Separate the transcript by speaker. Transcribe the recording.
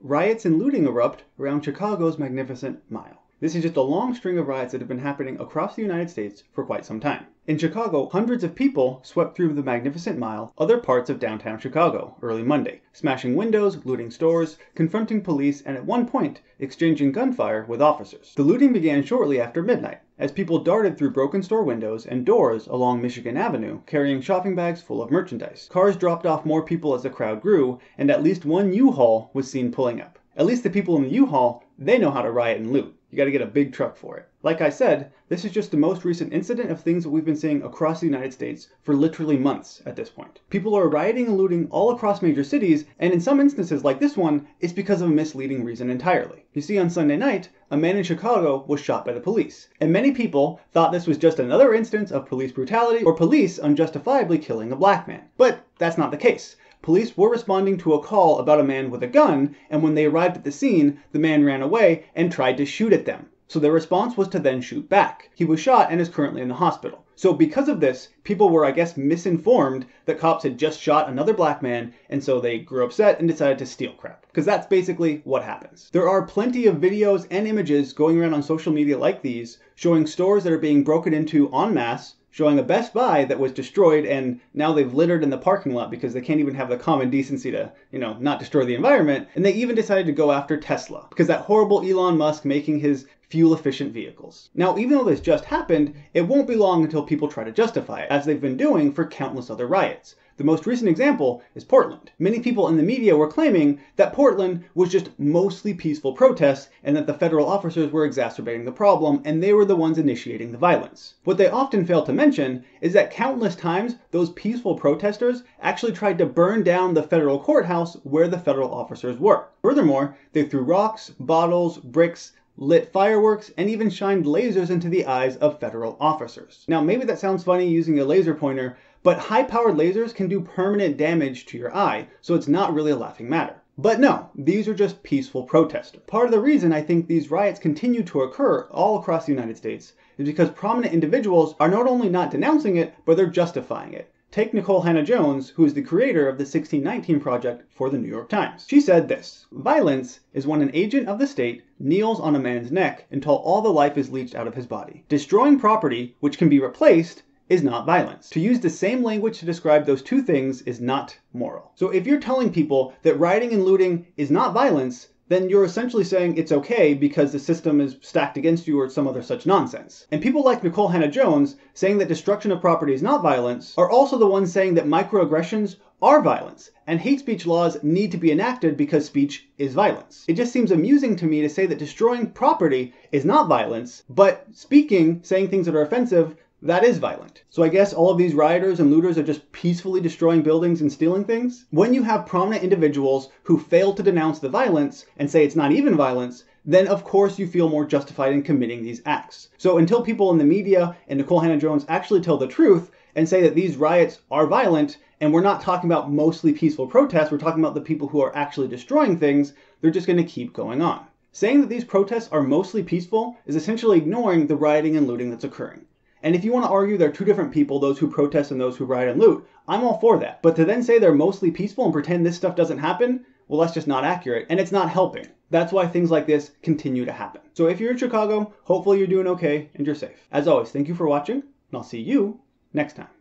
Speaker 1: Riots and looting erupt around Chicago's Magnificent Mile. This is just a long string of riots that have been happening across the United States for quite some time. In Chicago, hundreds of people swept through the Magnificent Mile, other parts of downtown Chicago, early Monday, smashing windows, looting stores, confronting police, and at one point, exchanging gunfire with officers. The looting began shortly after midnight, as people darted through broken store windows and doors along Michigan Avenue, carrying shopping bags full of merchandise. Cars dropped off more people as the crowd grew, and at least one U-Haul was seen pulling up. At least the people in the U-Haul, they know how to riot and loot. You gotta get a big truck for it. Like I said, this is just the most recent incident of things that we've been seeing across the United States for literally months at this point. People are rioting and looting all across major cities, and in some instances like this one, it's because of a misleading reason entirely. You see, on Sunday night, a man in Chicago was shot by the police, and many people thought this was just another instance of police brutality or police unjustifiably killing a black man. But that's not the case. Police were responding to a call about a man with a gun, and when they arrived at the scene, the man ran away and tried to shoot at them. So their response was to then shoot back. He was shot and is currently in the hospital. So because of this, people were, I guess, misinformed that cops had just shot another black man, and so they grew upset and decided to steal crap. Because that's basically what happens. There are plenty of videos and images going around on social media like these, showing stores that are being broken into en masse, showing a Best Buy that was destroyed, and now they've littered in the parking lot because they can't even have the common decency to, not destroy the environment. And they even decided to go after Tesla, because that horrible Elon Musk making his fuel-efficient vehicles. Now, even though this just happened, it won't be long until people try to justify it, as they've been doing for countless other riots. The most recent example is Portland. Many people in the media were claiming that Portland was just mostly peaceful protests and that the federal officers were exacerbating the problem and they were the ones initiating the violence. What they often fail to mention is that countless times those peaceful protesters actually tried to burn down the federal courthouse where the federal officers were. Furthermore, they threw rocks, bottles, bricks, lit fireworks, and even shined lasers into the eyes of federal officers. Now, maybe that sounds funny using a laser pointer, but high-powered lasers can do permanent damage to your eye, so it's not really a laughing matter. But no, these are just peaceful protesters. Part of the reason I think these riots continue to occur all across the United States is because prominent individuals are not only not denouncing it, but they're justifying it. Take Nicole Jones, who is the creator of the 1619 Project for the New York Times. She said this: "Violence is when an agent of the state kneels on a man's neck until all the life is leached out of his body. Destroying property, which can be replaced, is not violence. To use the same language to describe those two things is not moral." So if you're telling people that rioting and looting is not violence, then you're essentially saying it's okay because the system is stacked against you or some other such nonsense. And people like Nicole Jones saying that destruction of property is not violence are also the ones saying that microaggressions are violence, and hate speech laws need to be enacted because speech is violence. It just seems amusing to me to say that destroying property is not violence, but speaking, saying things that are offensive, that is violent. So I guess all of these rioters and looters are just peacefully destroying buildings and stealing things? When you have prominent individuals who fail to denounce the violence and say it's not even violence, then of course you feel more justified in committing these acts. So until people in the media and Nicole Jones actually tell the truth and say that these riots are violent, and we're not talking about mostly peaceful protests, we're talking about the people who are actually destroying things, they're just going to keep going on. Saying that these protests are mostly peaceful is essentially ignoring the rioting and looting that's occurring. And if you want to argue they're two different people, those who protest and those who riot and loot, I'm all for that. But to then say they're mostly peaceful and pretend this stuff doesn't happen, well, that's just not accurate, and it's not helping. That's why things like this continue to happen. So if you're in Chicago, hopefully you're doing okay and you're safe. As always, thank you for watching, and I'll see you next time.